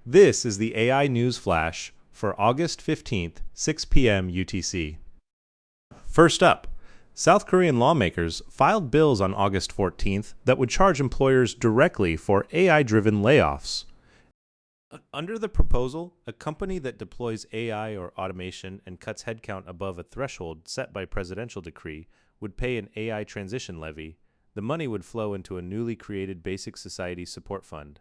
This is the AI News Flash for August 15th, 6 p.m. UTC. First up, South Korean lawmakers filed bills on August 14th that would charge employers directly for AI-driven layoffs. Under the proposal, a company that deploys AI or automation and cuts headcount above a threshold set by presidential decree would pay an AI transition levy. The money would flow into a newly created Basic Society Support Fund.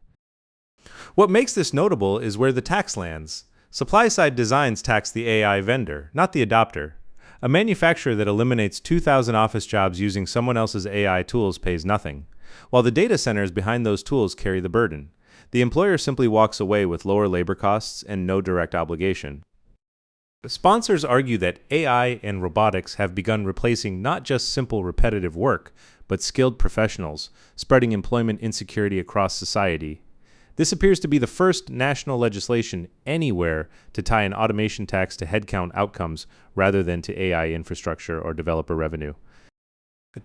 What makes this notable is where the tax lands. Supply-side designs tax the AI vendor, not the adopter. A manufacturer that eliminates 2,000 office jobs using someone else's AI tools pays nothing, while the data centers behind those tools carry the burden. The employer simply walks away with lower labor costs and no direct obligation. Sponsors argue that AI and robotics have begun replacing not just simple repetitive work, but skilled professionals, spreading employment insecurity across society. This appears to be the first national legislation anywhere to tie an automation tax to headcount outcomes rather than to AI infrastructure or developer revenue.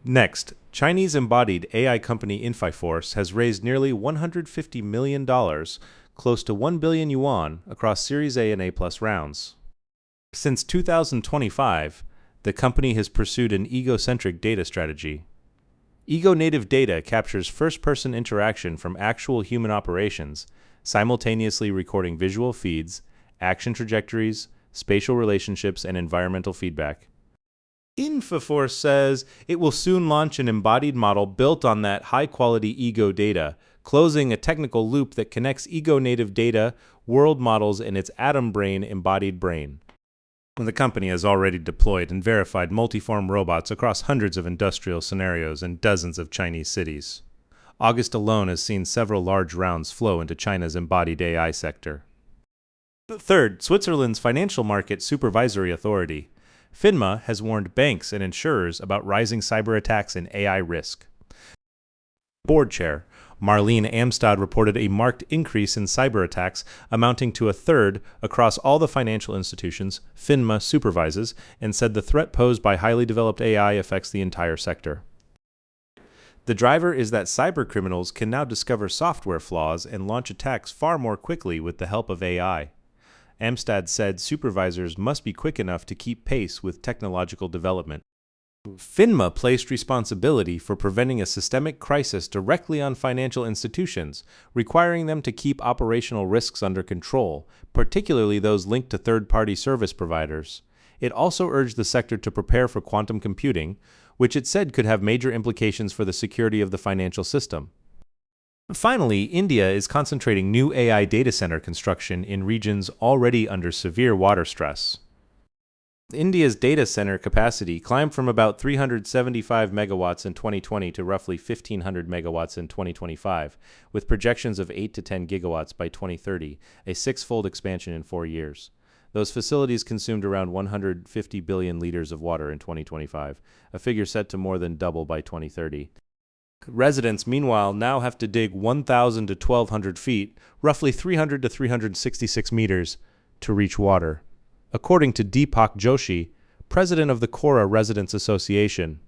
Next, Chinese embodied AI company Infiforce has raised nearly $150 million, close to 1 billion yuan, across Series A and A+ rounds. Since 2025, the company has pursued an ego-centric data strategy. Ego-native data captures first-person interaction from actual human operations, simultaneously recording visual feeds, action trajectories, spatial relationships, and environmental feedback. Infiforce says it will soon launch an embodied model built on that high-quality ego data, closing a technical loop that connects ego-native data, world models, and its atom brain embodied brain. The company has already deployed and verified multiform robots across hundreds of industrial scenarios in dozens of Chinese cities. August alone has seen several large rounds flow into China's embodied AI sector. Third, Switzerland's Financial Market Supervisory Authority, FINMA, has warned banks and insurers about rising cyberattacks and AI risk. Board Chair Marlene Amstad reported a marked increase in cyberattacks amounting to a third across all the financial institutions FINMA supervises, and said the threat posed by highly developed AI affects the entire sector. The driver is that cybercriminals can now discover software flaws and launch attacks far more quickly with the help of AI. Amstad said supervisors must be quick enough to keep pace with technological development. FINMA placed responsibility for preventing a systemic crisis directly on financial institutions, requiring them to keep operational risks under control, particularly those linked to third-party service providers. It also urged the sector to prepare for quantum computing, which it said could have major implications for the security of the financial system. Finally, India is concentrating new AI data center construction in regions already under severe water stress. India's data center capacity climbed from about 375 megawatts in 2020 to roughly 1,500 megawatts in 2025, with projections of 8 to 10 gigawatts by 2030, a six-fold expansion in 4 years. Those facilities consumed around 150 billion liters of water in 2025, a figure set to more than double by 2030. Residents, meanwhile, now have to dig 1,000 to 1,200 feet, roughly 300 to 366 meters, to reach water, according to Deepak Joshi, president of the Kora Residents Association.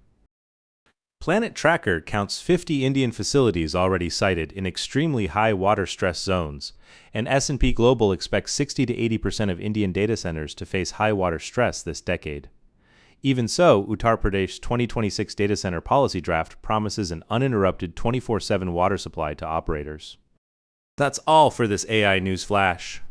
Planet Tracker counts 50 Indian facilities already cited in extremely high water stress zones, and S&P Global expects 60 to 80% of Indian data centers to face high water stress this decade. Even so, Uttar Pradesh's 2026 data center policy draft promises an uninterrupted 24/7 water supply to operators. That's all for this AI News Flash.